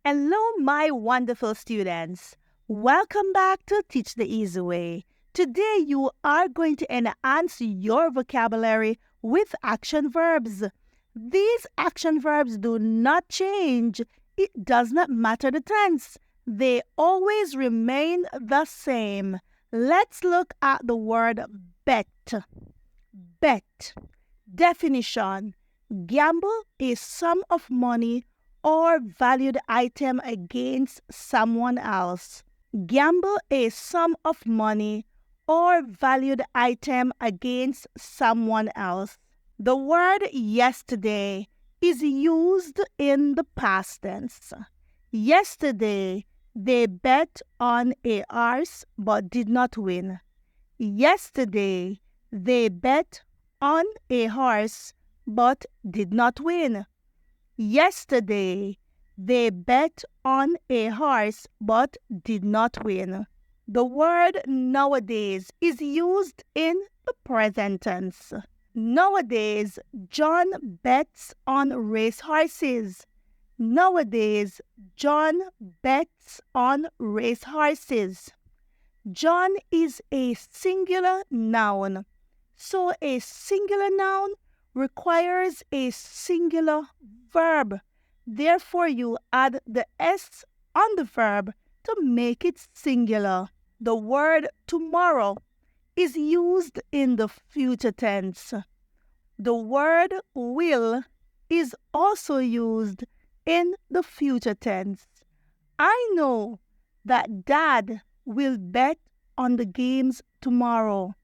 Hello, my wonderful students. Welcome back to Teach the Easy Way. Today, you are going to enhance your vocabulary with action verbs. These action verbs do not change. It does not matter the tense. They always remain the same. Let's look at the word bet. Bet. Definition: gamble a sum of money or valued item against someone else. Gamble a sum of money or valued item against someone else. The word yesterday is used in the past tense. Yesterday, they bet on a horse but did not win. Yesterday, they bet on a horse but did not win. Yesterday, they bet on a horse but did not win. The word nowadays is used in the present tense. Nowadays, John bets on racehorses. Nowadays, John bets on racehorses. John is a singular noun, so a singular noun requires a singular verb. Therefore, you add the S on the verb to make it singular. The word tomorrow is used in the future tense. The word will is also used in the future tense. I know that Dad will bet on the games tomorrow.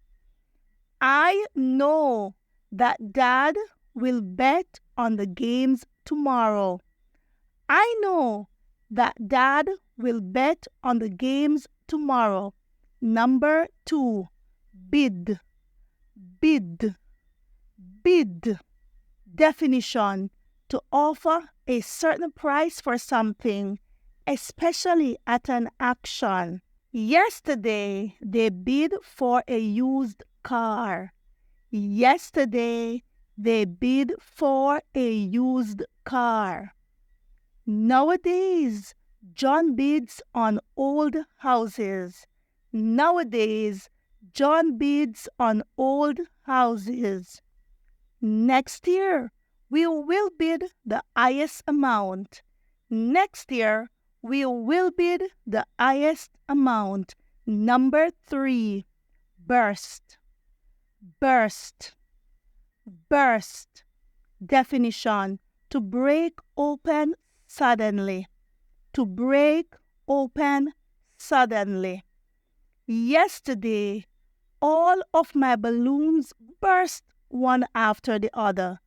I know that Dad will bet on the games tomorrow. I know that Dad will bet on the games tomorrow. Number 2, bid. Bid. Bid. Definition: to offer a certain price for something, especially at an auction. Yesterday, they bid for a used car. Yesterday, they bid for a used car. Nowadays, John bids on old houses. Nowadays, John bids on old houses. Next year, we will bid the highest amount. Next year, we will bid the highest amount. Number 3, burst. Burst. Burst. Definition: to break open suddenly. To break open suddenly. Yesterday, all of my balloons burst one after the other.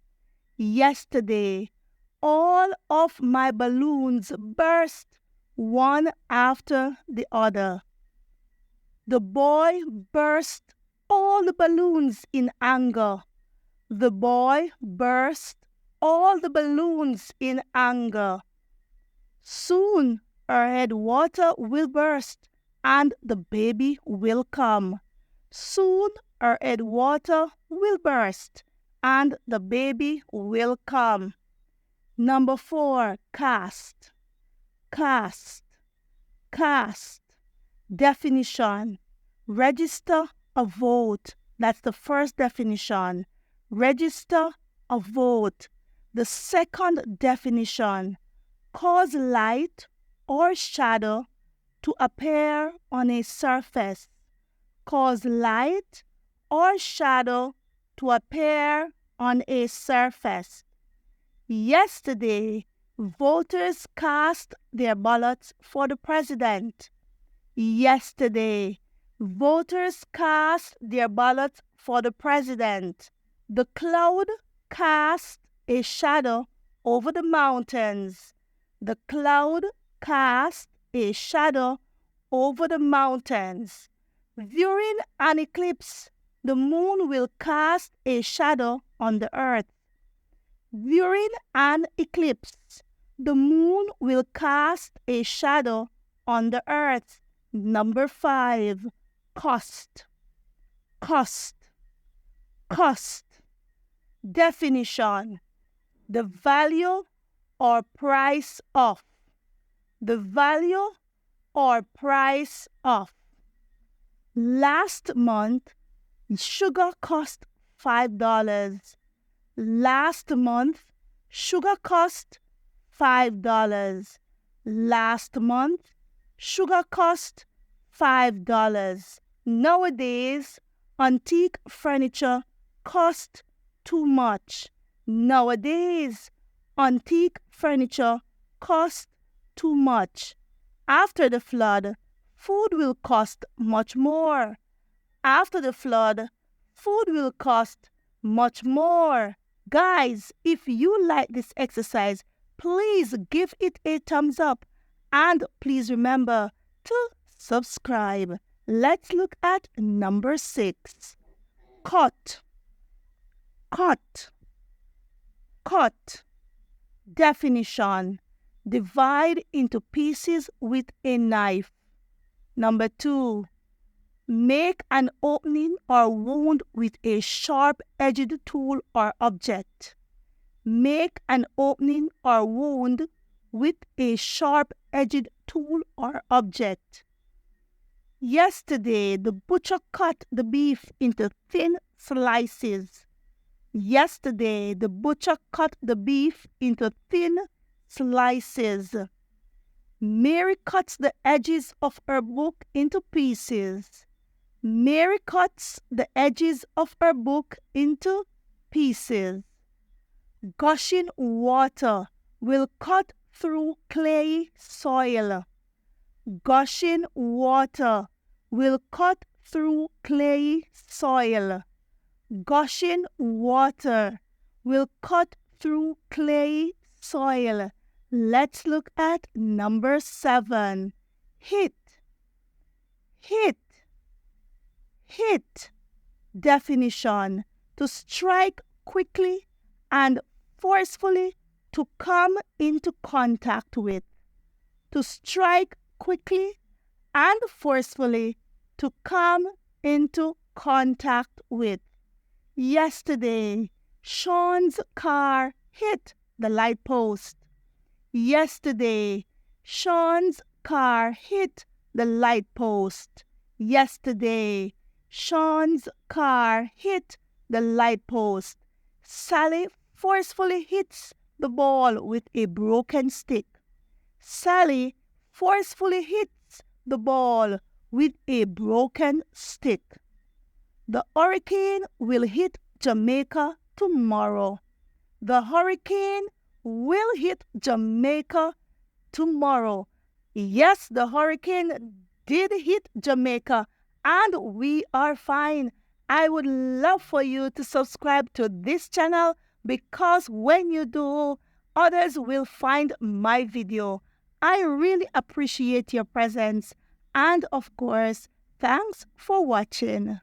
Yesterday, all of my balloons burst one after the other. The boy burst all the balloons in anger. The boy burst all the balloons in anger. Soon her headwater will burst and the baby will come. Soon her headwater will burst and the baby will come. Number 4, cast. Cast. Cast. Definition: register a vote. That's the first definition. Register a vote. The second definition: cause light or shadow to appear on a surface. Cause light or shadow to appear on a surface. Yesterday, voters cast their ballots for the president. Yesterday, voters cast their ballots for the president. The cloud cast a shadow over the mountains. The cloud cast a shadow over the mountains. During an eclipse, the moon will cast a shadow on the earth. During an eclipse, the moon will cast a shadow on the earth. Number 5, cost. Cost. Cost. Definition: the value or price of. the value or price of. Last month, sugar cost $5. Last month, sugar cost $5. Last month, sugar cost $5. Nowadays, antique furniture cost too much. Nowadays, antique furniture cost too much. After the flood, food will cost much more. After the flood, food will cost much more. Guys, if you like this exercise, please give it a thumbs up. And please remember to subscribe. Let's look at number 6. Cut. Cut. Cut. Definition: divide into pieces with a knife. Number 2. Make an opening or wound with a sharp-edged tool or object. Make an opening or wound with a sharp-edged tool or object. Yesterday, the butcher cut the beef into thin slices. Yesterday, the butcher cut the beef into thin slices. Mary cuts the edges of her book into pieces. Mary cuts the edges of her book into pieces. Gushing water will cut through clayey soil. Gushing water will cut through clayey soil. Gushing water will cut through clayey soil. Let's look at number 7. Hit. Hit. Hit. Definition: to strike quickly and forcefully, to come into contact with. To strike quickly and forcefully, to come into contact with. Yesterday, Sean's car hit the light post. Yesterday, Sean's car hit the light post. Yesterday, Sean's car hit the light post. Sally forcefully hits the ball with a broken stick. Sally forcefully hits the ball with a broken stick. The hurricane will hit Jamaica tomorrow. The hurricane will hit Jamaica tomorrow. Yes, the hurricane did hit Jamaica, and we are fine. I would love for you to subscribe to this channel, because when you do, others will find my video. I really appreciate your presence, and of course, thanks for watching.